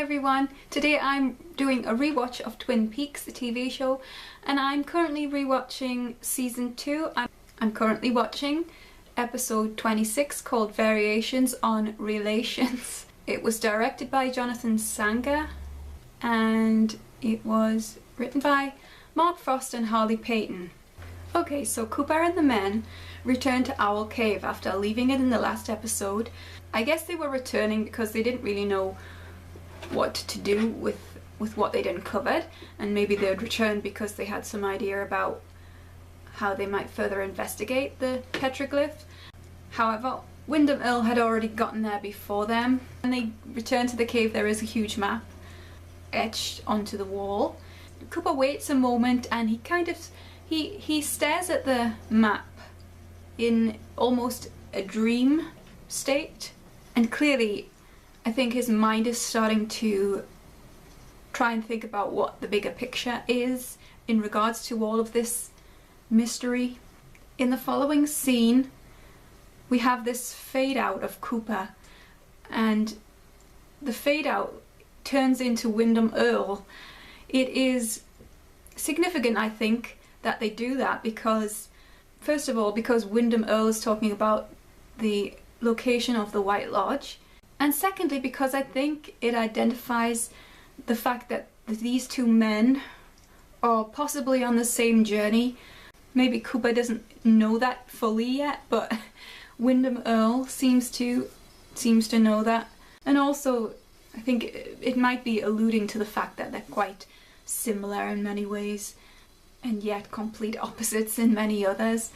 everyone, today I'm doing a rewatch of Twin Peaks, the TV show, and I'm currently rewatching season 2. I'm currently watching episode 26 called Variations on Relations. It was directed by Jonathan Sanger and it was written by Mark Frost and Harley Payton. Okay, so Cooper and the men return to Owl Cave after leaving it in the last episode. I guess they were returning because they didn't really know what to do with what they'd uncovered, and maybe they'd return because they had some idea about how they might further investigate the petroglyph. However, Windom Earle had already gotten there before them. When they return to the cave, there is a huge map etched onto the wall. Cooper waits a moment and he stares at the map in almost a dream state, and clearly I think his mind is starting to try and think about what the bigger picture is in regards to all of this mystery. In the following scene we have this fade out of Cooper, and the fade out turns into Windom Earle. It is significant, I think, that they do that because, first of all, because Windom Earle is talking about the location of the White Lodge, and secondly because I think it identifies the fact that these two men are possibly on the same journey. Maybe Cooper doesn't know that fully yet, but Windom Earle seems to know that. And also I think it might be alluding to the fact that they're quite similar in many ways and yet complete opposites in many others.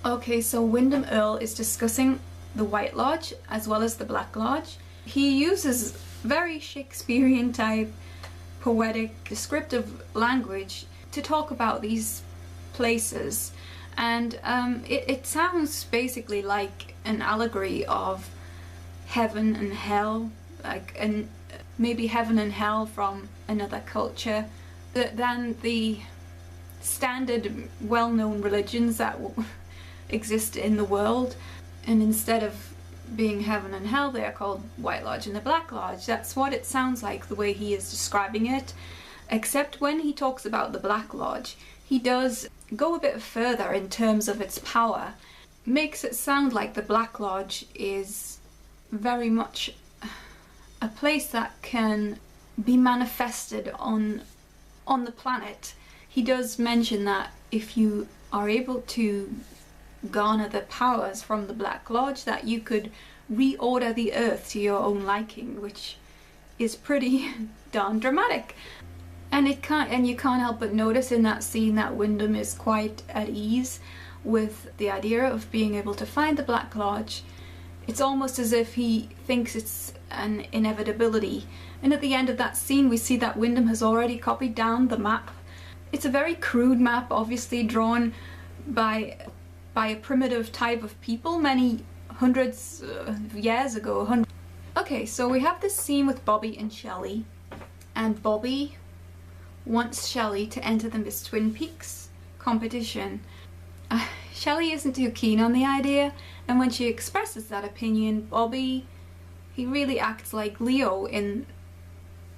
Okay, so Windom Earle is discussing the White Lodge as well as the Black Lodge. He uses very Shakespearean type poetic descriptive language to talk about these places, and it sounds basically like an allegory of heaven and hell, maybe heaven and hell from another culture than the standard well-known religions that exist in the world. And instead of being heaven and hell, they are called White Lodge and the Black Lodge. That's what it sounds like the way he is describing it, except when he talks about the Black Lodge he does go a bit further in terms of its power. Makes it sound like the Black Lodge is very much a place that can be manifested on the planet. He does mention that if you are able to garner the powers from the Black Lodge, that you could reorder the earth to your own liking, which is pretty darn dramatic. And you can't help but notice in that scene that Windom is quite at ease with the idea of being able to find the Black Lodge. It's almost as if he thinks it's an inevitability. And at the end of that scene we see that Windom has already copied down the map. It's a very crude map, obviously drawn by a primitive type of people many hundreds of years ago. Okay, so we have this scene with Bobby and Shelley, and Bobby wants Shelley to enter the Miss Twin Peaks competition. Shelley isn't too keen on the idea, and when she expresses that opinion, Bobby, he really acts like Leo in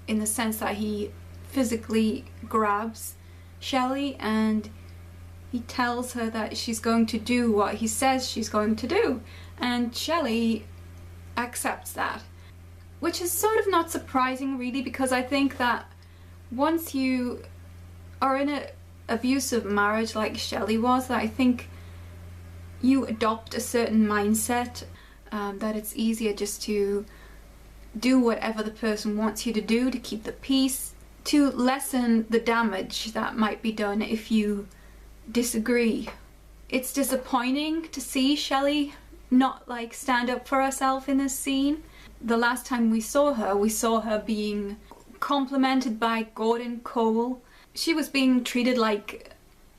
the sense that he physically grabs Shelley and he tells her that she's going to do what he says she's going to do, and Shelley accepts that, which is sort of not surprising really, because I think that once you are in an abusive marriage like Shelley was, that I think you adopt a certain mindset, that it's easier just to do whatever the person wants you to do to keep the peace, to lessen the damage that might be done if you disagree. It's disappointing to see Shelley not stand up for herself in this scene. The last time we saw her being complimented by Gordon Cole. She was being treated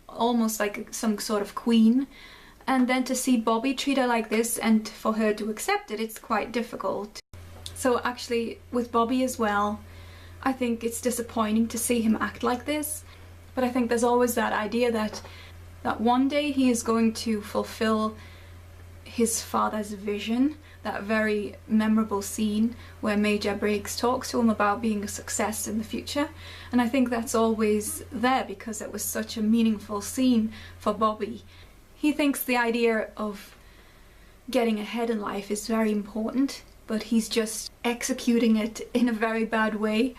almost like some sort of queen, and then to see Bobby treat her like this and for her to accept it, it's quite difficult. So actually with Bobby as well, I think it's disappointing to see him act like this. But I think there's always that idea that one day he is going to fulfill his father's vision, that very memorable scene where Major Briggs talks to him about being a success in the future. And I think that's always there because it was such a meaningful scene for Bobby. He thinks the idea of getting ahead in life is very important, but he's just executing it in a very bad way.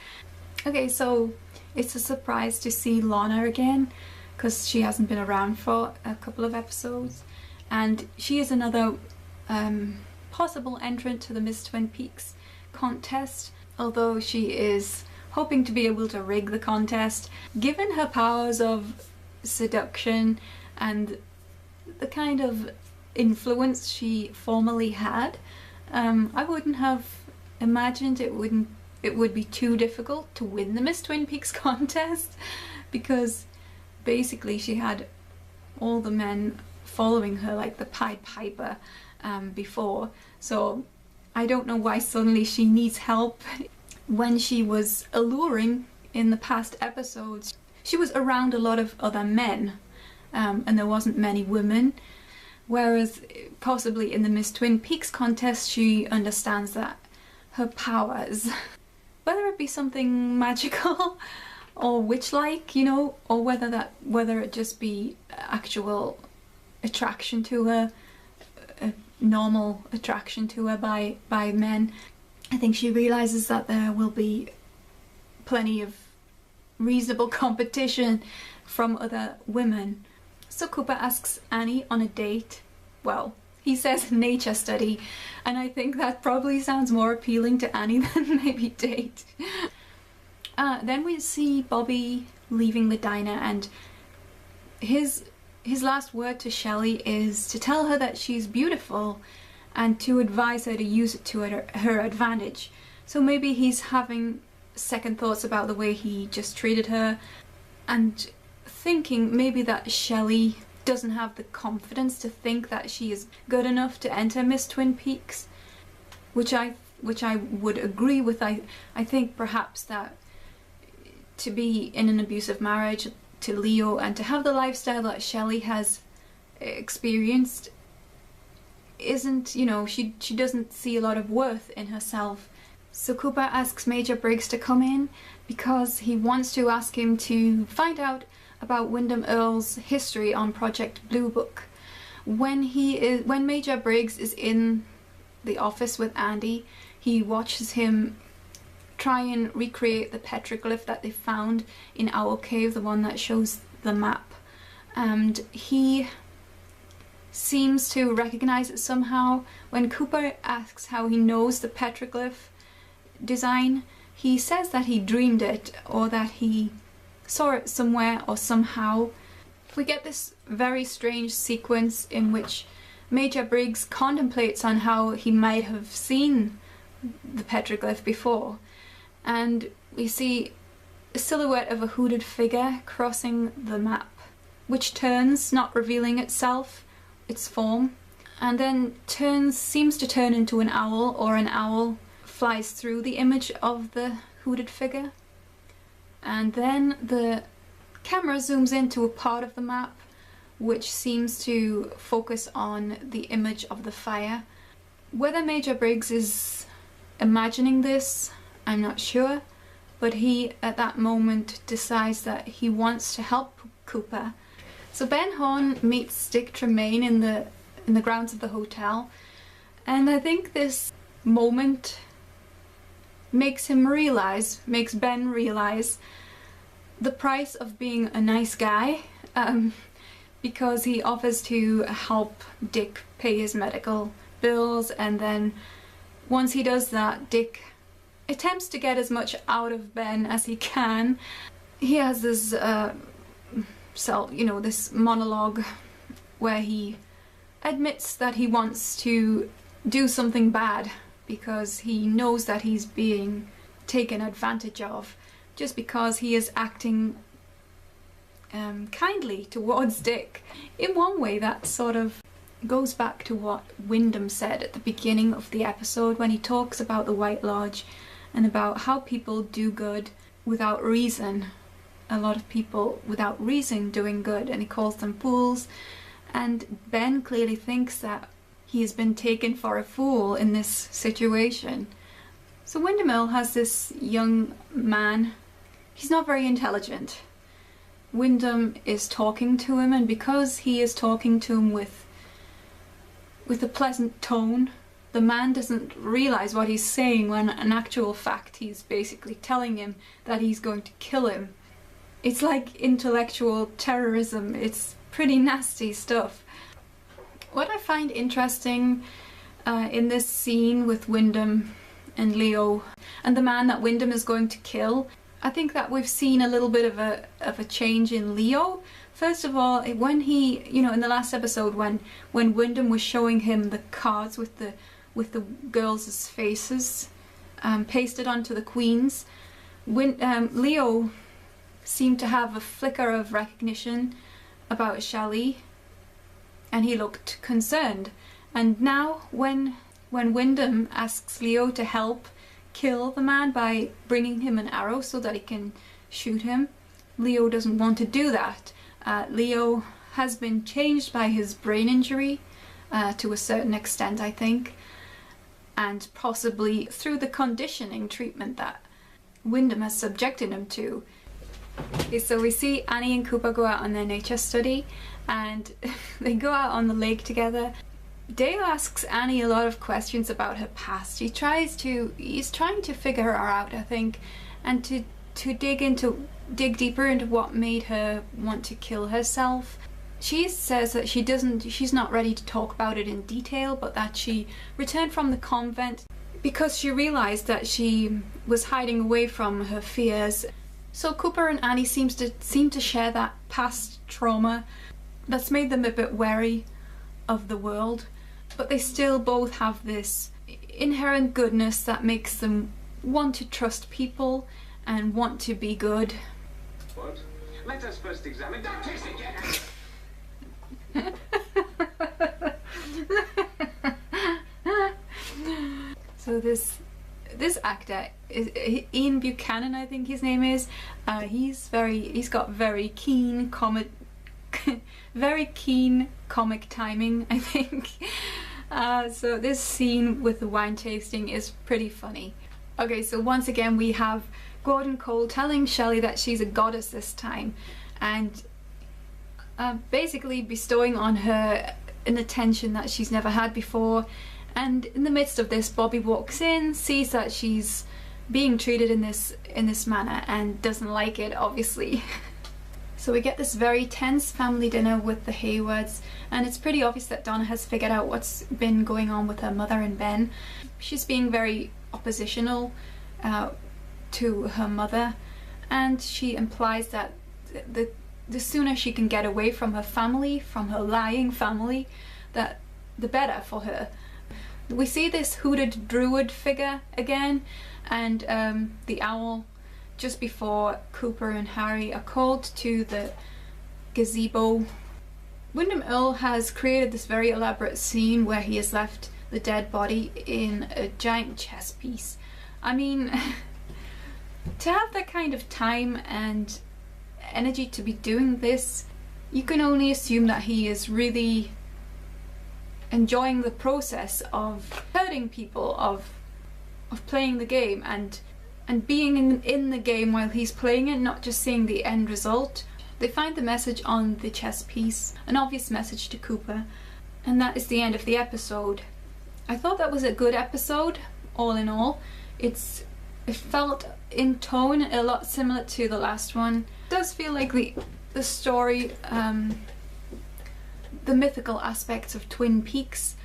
Okay, so it's a surprise to see Lana again because she hasn't been around for a couple of episodes, and she is another possible entrant to the Miss Twin Peaks contest, although she is hoping to be able to rig the contest. Given her powers of seduction and the kind of influence she formerly had, I wouldn't have imagined it would be too difficult to win the Miss Twin Peaks contest, because basically she had all the men following her like the Pied Piper before, so I don't know why suddenly she needs help. When she was alluring in the past episodes, she was around a lot of other men, and there wasn't many women, whereas possibly in the Miss Twin Peaks contest she understands that her powers, whether it be something magical or witch-like, you know, or whether it just be actual attraction to her, a normal attraction to her by men. I think she realizes that there will be plenty of reasonable competition from other women. So Cooper asks Annie on a date. Well, he says nature study, and I think that probably sounds more appealing to Annie than maybe date. Then we see Bobby leaving the diner, and his last word to Shelley is to tell her that she's beautiful and to advise her to use it to her advantage. So maybe he's having second thoughts about the way he just treated her, and thinking maybe that Shelley doesn't have the confidence to think that she is good enough to enter Miss Twin Peaks, which I would agree with. I think perhaps that to be in an abusive marriage to Leo and to have the lifestyle that Shelley has experienced isn't, you know, she doesn't see a lot of worth in herself. So Cooper asks Major Briggs to come in because he wants to ask him to find out about Windom Earle's history on Project Blue Book. When Major Briggs is in the office with Andy, he watches him try and recreate the petroglyph that they found in Owl Cave, the one that shows the map, and he seems to recognize it somehow. When Cooper asks how he knows the petroglyph design, he says that he dreamed it, or that he saw it somewhere or somehow. We get this very strange sequence in which Major Briggs contemplates on how he might have seen the petroglyph before, and we see a silhouette of a hooded figure crossing the map, which turns, not revealing its form, and then seems to turn into an owl, or an owl flies through the image of the hooded figure. And then the camera zooms into a part of the map which seems to focus on the image of the fire. Whether Major Briggs is imagining this, I'm not sure, but he at that moment decides that he wants to help Cooper. So Ben Horne meets Dick Tremaine in the grounds of the hotel, and I think this moment makes Ben realize the price of being a nice guy, because he offers to help Dick pay his medical bills, and then once he does that, Dick attempts to get as much out of Ben as he can. He has this this monologue where he admits that he wants to do something bad because he knows that he's being taken advantage of, just because he is acting kindly towards Dick. In one way, that sort of goes back to what Windom said at the beginning of the episode when he talks about the White Lodge and about how people do good without reason. A lot of people without reason doing good, and he calls them fools. And Ben clearly thinks that he has been taken for a fool in this situation. So Windom Earle has this young man. He's not very intelligent. Windom is talking to him, and because he is talking to him with a pleasant tone, the man doesn't realise what he's saying, when in actual fact he's basically telling him that he's going to kill him. It's like intellectual terrorism. It's pretty nasty stuff. What I find interesting in this scene with Windom and Leo and the man that Windom is going to kill, I think that we've seen a little bit of a change in Leo. First of all, when he, you know, in the last episode when Windom was showing him the cards with the girls' faces pasted onto the queens, Leo seemed to have a flicker of recognition about Shelly, and he looked concerned. And now when Windom asks Leo to help kill the man by bringing him an arrow so that he can shoot him, Leo doesn't want to do that. Leo has been changed by his brain injury to a certain extent, I think, and possibly through the conditioning treatment that Windom has subjected him to. Okay, so we see Annie and Cooper go out on their nature study, and they go out on the lake together. Dale asks Annie a lot of questions about her past. He's trying to figure her out, I think, and to dig deeper into what made her want to kill herself. She says that she's not ready to talk about it in detail, but that she returned from the convent because she realized that she was hiding away from her fears. So Cooper and Annie seem to share that past trauma that's made them a bit wary of the world, but they still both have this inherent goodness that makes them want to trust people and want to be good. What? Let us first examine. Don't kiss it yet! So this actor is Ian Buchanan, I think his name is. He's got very keen comic timing, I think. So this scene with the wine tasting is pretty funny. Okay, so once again we have Gordon Cole telling Shelley that she's a goddess this time, and basically bestowing on her an attention that she's never had before. And in the midst of this, Bobby walks in, sees that she's being treated in this manner, and doesn't like it, obviously. So we get this very tense family dinner with the Haywards, and it's pretty obvious that Donna has figured out what's been going on with her mother and Ben. She's being very oppositional to her mother, and she implies that the sooner she can get away from her family, from her lying family, that the better for her. We see this hooded druid figure again, and the owl, just before Cooper and Harry are called to the gazebo. Windom Earle has created this very elaborate scene where he has left the dead body in a giant chess piece. I mean, to have that kind of time and energy to be doing this, you can only assume that he is really enjoying the process of hurting people, of playing the game, and being in the game while he's playing it, not just seeing the end result. They find the message on the chess piece, an obvious message to Cooper, and that is the end of the episode. I thought that was a good episode, all in all. It felt in tone a lot similar to the last one. It does feel like the story, the mythical aspects of Twin Peaks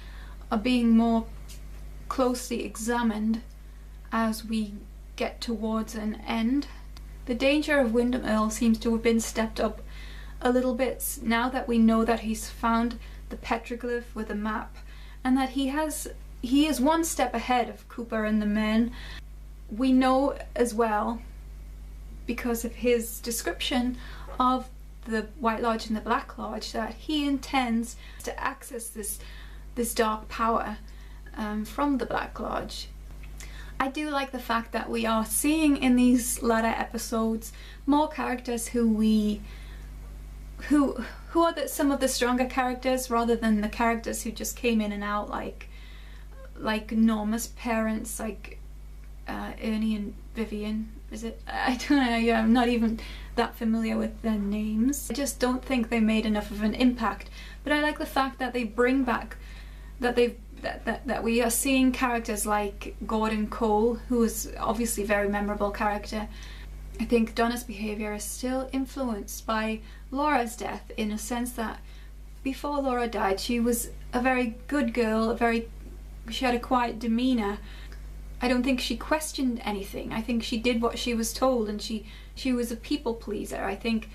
are being more closely examined as we get towards an end. The danger of Windom Earle seems to have been stepped up a little bit now that we know that he's found the petroglyph with a map, and that he is one step ahead of Cooper and the men. We know as well, because of his description of the White Lodge and the Black Lodge, that he intends to access this dark power from the Black Lodge. I do like the fact that we are seeing in these latter episodes more characters who we who are some of the stronger characters, rather than the characters who just came in and out, like Norma's parents, like Ernie and Vivian. Is it? I don't know. I'm not even that familiar with their names. I just don't think they made enough of an impact. But I like the fact that they bring back that we are seeing characters like Gordon Cole, who is obviously a very memorable character. I think Donna's behaviour is still influenced by Laura's death, in a sense that before Laura died she was a very good girl, she had a quiet demeanour. I don't think she questioned anything. I think she did what she was told, and she was a people pleaser. I think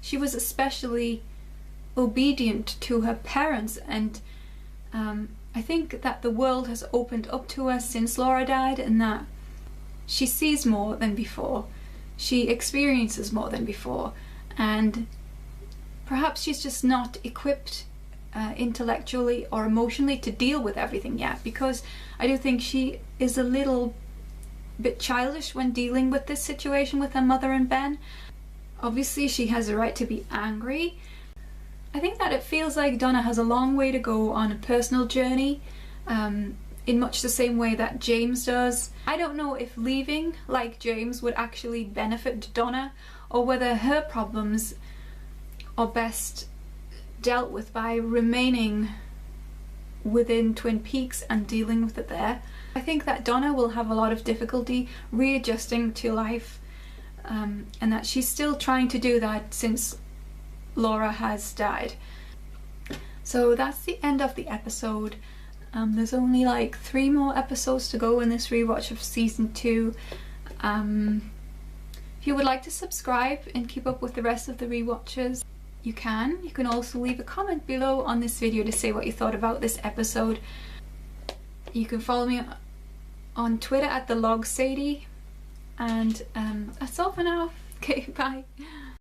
she was especially obedient to her parents, and I think that the world has opened up to her since Laura died, and that she sees more than before. She experiences more than before, and perhaps she's just not equipped intellectually or emotionally to deal with everything yet, because I do think she is a little bit childish when dealing with this situation with her mother and Ben. Obviously she has a right to be angry. I think that it feels like Donna has a long way to go on a personal journey, in much the same way that James does. I don't know if leaving like James would actually benefit Donna, or whether her problems are best dealt with by remaining within Twin Peaks and dealing with it there. I think that Donna will have a lot of difficulty readjusting to life, and that she's still trying to do that since Laura has died. So that's the end of the episode. There's only like 3 more episodes to go in this rewatch of season 2. If you would like to subscribe and keep up with the rest of the rewatches, you can. You can also leave a comment below on this video to say what you thought about this episode. You can follow me on Twitter at @TheLogSadie, and that's all for now. Okay, bye.